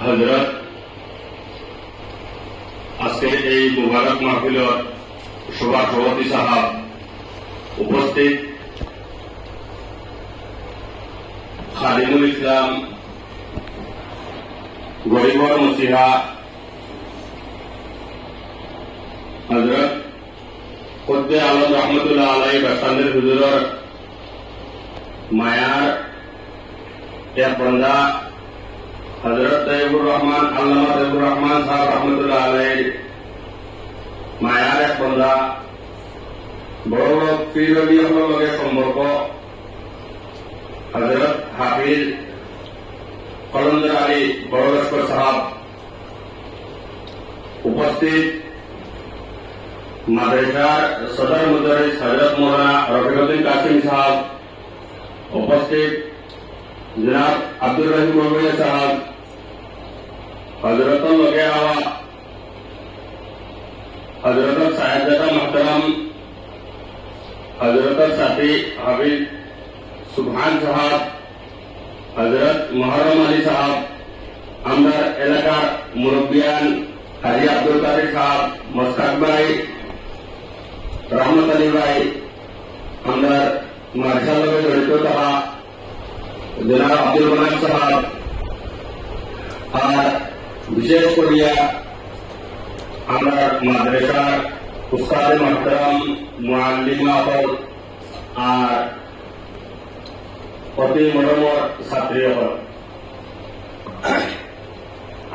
হযরত আজকের এই মুবারক মাহফিলের সভাপতি সাহেব উপস্থিত খাদিমুল ইসলাম গরিবর মসিহা হযরত খুদ্দে আলম রহমতুল্লাহ আলাইহি বাসান্দের হুজুরের মায়ার এক বন্দা হযরত তৈয়বুর রহমান আল্লামা তৈয়বুর রহমান সাহেব রহমতুল্লাহ আলাইহি মায়ার এক বন্দা বড় বড় পীর ওলিয়াদের লগে সম্পর্ক হযরত হাফিজ কলন্দর আলী বড় লস্কর সাহেব উপস্থিত মাদ্রাসার সদর মুদারিস হযরত মৌলানা রফিকুদ্দিন কাসিম সাহেব উপস্থিত জনাব আব্দুর রহিম মোহাম্মদ সাহেব হযরত লগে আওয়া হযরত সাহেবজাদা মুহতারাম হযরত সাথী হাবিব সুবহান সাহেব হযরত মুহররম আলী সাহেব আমার এলাকার মুরব্বিয়ান হাজি আব্দুল কাদের সাহেব মোস্তাক ভাই রহমত আলী ভাই আমরা মাদ্রাসার লগে জড়িত থাকা জনাব আব্দুল মানান সাহেব আর বিশেষ করিয়া আমরা মাদ্রাসার উস্তাদ মুহতারাম মুআল্লিমা হল আর অতি মরমর ছাত্রী হল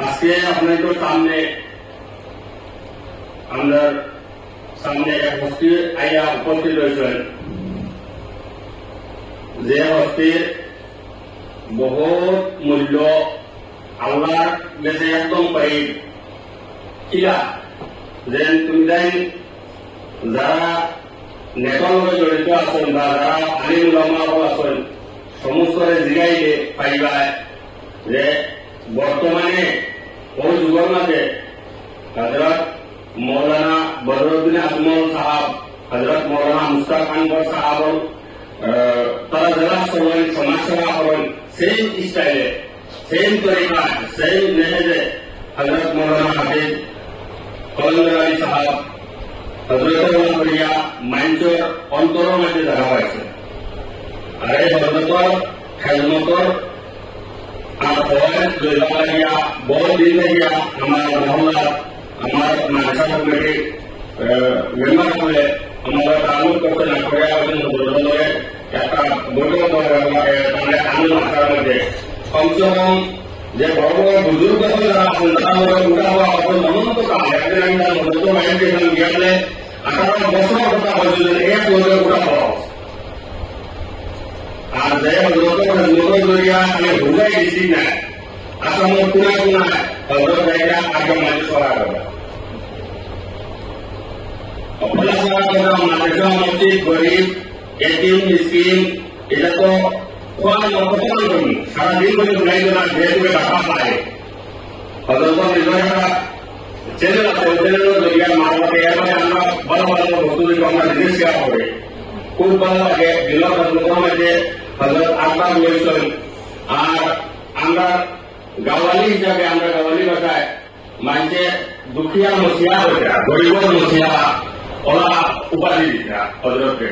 আজকে আপনাদের সামনে আমরা সামনে এক হস্তি আইয়া উপস্থিত রয়েছেন যে হস্তির বহুত মূল্য আল্লাহর কাছে একদম পাই কিলা যে তুমি যারা নেতার লগে জড়িত আছেন বা যারা আলিম উলামা আছেন সমস্ত জিগাইলে পাইবা যে বর্তমানে ওই যুগের মাঝে হযরত মৌলানা বদরুদ্দিন আজমল সাহেব হযরত মৌলানা মুস্তাক আনবর সাহেব তারা যারা সমাজ সেবা করেন সেই স্টাইলে সেম তরিকা সেম মেহেজে হযরত মৌলানা হাফিজ কলন্দর আলী সাহেব হযরত করিয়া মাইন্ডর অন্তরের মধ্যে দেখা পাইছে আর এই হযরতর খেদমতর আর ফয়েজ জয়বাড়িয়া বহু দিন থেকে আমার মহল্লা আমার মাদ্রাসা কমিটি মেম্বার হলে আমরা তালুক করতে না করে আমাদের একটা বৈঠক তাহলে আনন্দ আসার মধ্যে কমসে কম যে বড় বড় বুজুর্গ যারা আছেন তারা উঠা হওয়া অত অনন্ত কাল একদিন আমি তার মধ্যে মাইন্ডে গেলে 18 বছর কথা বলছিলেন এক বছর উঠা হওয়া আর যে লোক জড়িয়া আমি ভুলাই দিছি না আসামের কোনায় কোনায় হজরত জায়গা আগে মাঝে সরা করে অপলা সরা করে মাদ্রাসা মসজিদ গরিব এতিম মিসকিন এটা তো কোন কতক্ষণ করি সারাদিন করে ঘুরাই দেওয়া যেহেতু টাকা পায় হজরত নির্বাচনটা চ্যানেল আছে চ্যানেলের জড়িয়া মারফতে এরপরে আমরা ভালো ভালো বস্তুগুলো আমরা জিনিস শেয়ার করে খুব ভালো লাগে বিনোদ লোকের মধ্যে হযরত আব্বাস বলছেন আর আমরা গাওয়ালি হিসাবে আমরা গাওয়ালি ভাষায় মানুষে দুঃখিয়া মসিয়া হইতা গরিবর মসিয়া ওরা উপাধি দিতা হজরতকে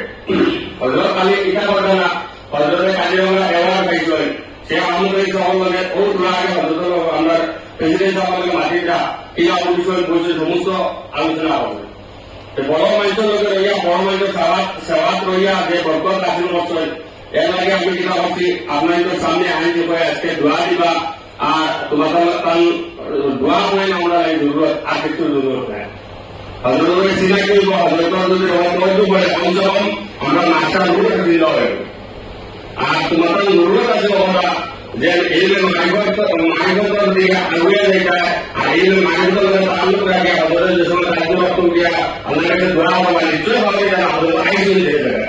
হজরত কালি ইটা করতে না হজরতের কাজিরঙ্গা এওয়ার্ড পাইছেন সে আমাদের সকলকে ও তুলাকে হজরত আমরা প্রেসিডেন্ট সকলকে মাটিটা ইয়া বিষয় বলছে সমস্ত আলোচনা হবে বড় মানুষের লোকে রইয়া বড় মানুষের সেবাত রইয়া যে বরকত হাসিল করছেন এর লাগে আমি যেটা ভাবছি আপনাদের সামনে আইন যে আজকে দোয়া দিবা আর তোমাদের দোয়া করে আমরা এই জরুরত আর কিছু জরুরত নাই হজরতের সিনাই করবো হজরতের যদি হয়তো বলে কমসে কম আমরা নাস্তা জরুরত দিতে হবে আর তোমাদের জরুরত আছে আমরা যে এই মাইগত দিয়ে আগুয়ে দেখায় আর এই মাইগত তাল্লুক রাখে হজরতের যে সময় তাল্লুক দিয়া আল্লাহ কাছে দোয়া হওয়া নিশ্চয় হবে যেন হজরত আইন দিয়ে দেয়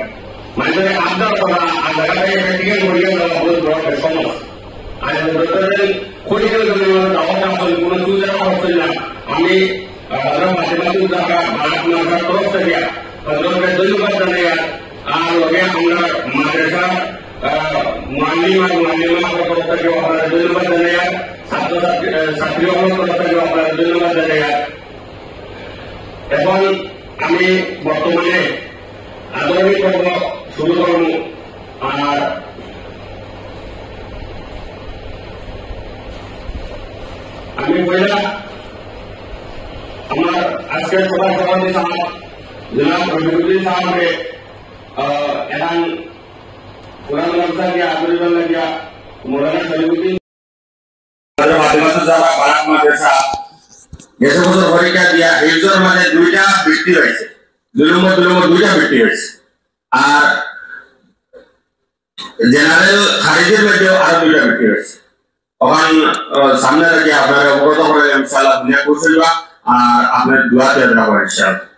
মানুষের আবদার করা আর জায়গাটাকে প্র্যাকটিক্যাল করিয়ে দেওয়া বহুত বড় সমস্যা আর হজরতের খরিকের জন্য দাওয়াটা হল কোন চুজা হচ্ছে না আমি হজরত মাসিমাতুল জাকা ভারত মাদ্রাসার তরফ থেকে হজরতের ধন্যবাদ জানাই আর লগে আমরা মাদ্রাসা মুআল্লিম আর মুআল্লিমা তরফ থেকে ধন্যবাদ জানাই ছাত্রী আপনাদের ধন্যবাদ জানাই। এখন আমি বর্তমানে আদরণী পর্ব শুরু করব। আর আমি পয়লা আমার আজকের সভার সভাপতি সাহেব জনাব রবিউদ্দিন সাহেবকে এখন কোরআন মাদ্রাসা দিয়া আদরিবার লাগিয়া মৌলানা শরীফুদ্দিন মাদ্রাসা গেছে বছর পরীক্ষা দিয়া হিফজের মাঝে 2টা বৃত্তি হয়েছে, 2 নম্বর 2টা বৃত্তি হয়েছে। আর জেনারেল খারিজের মধ্যেও আরো 2টা বৃত্তি হয়েছে। ওখান সামনে রাখি আপনারা অবগত করে ইনশাআল্লাহ দুনিয়া করছিবা আর আপনার দোয়া দিয়ে রাখবো ইনশাআল্লাহ।